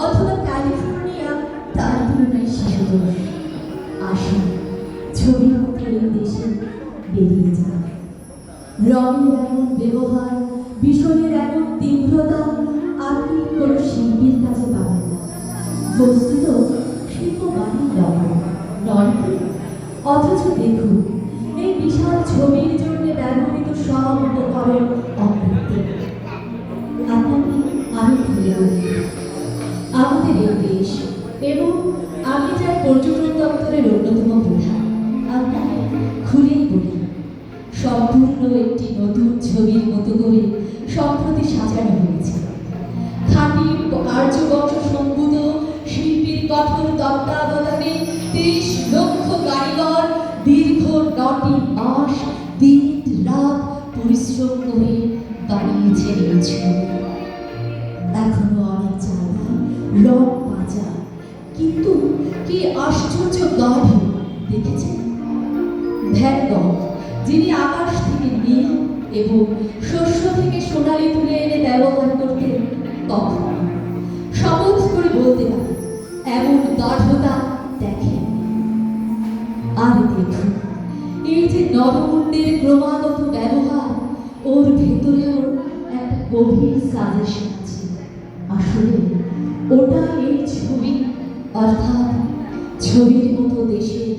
অথবা ক্যালিফোর্নিয়া তার তুলনায় শিশুদোষ। আসুন ছবির মতো এই দেশে বেরিয়ে যান। রঙের এমন ব্যবহার, বিষয়ের এমন তীব্রতা আপনি কোনো শিল্পীর কাছে পাবেন না। বস্তুত শিল্প মানেই নয়, অথচ দেখুন এই বিশাল ছবির জন্য ব্যবহৃত সব উপকরণ অকৃত্রিম। আপনাকে আমি খুলে বলি, আমাদের এই দেশ এবং আমি যার পর্যটন দপ্তরের অন্যতম প্রধান, আপনাকে খুলেই বলি, সম্পূর্ণ একটি নতুন ছবির মতো করে সম্প্রতি সাজানো হয়েছে। খাঁটি আর্য বংশ সম্ভূত শিল্পীর কঠোর তত্ত্বাবধানে 30 লক্ষ কারিগর দীর্ঘ 9টি মাস দিন রাত পরিশ্রম করে বানিয়েছেন এই ছবি। এখনো অনেক জায়গায় রং বাঁচা, কিন্তু কি আশ্চর্য গাঢ় দেখেছেন? ভ্যান গঘ, যিনি আকাশ থেকে নীল এবং শস্য থেকে সোনালি তুলে এনে ব্যবহার করতেন, কখনো শপথ করে বলতে পারে এমন গাঢ়তা দেখেন। আর দেখুন এই যে নবমুন্ডের ক্রমাগত ব্যবহার, ওর ভেতরেও একটা গভীর সাজেশন আছে। আসলে ওটা এই ছবি, অর্থাৎ ছবির মতো দেশের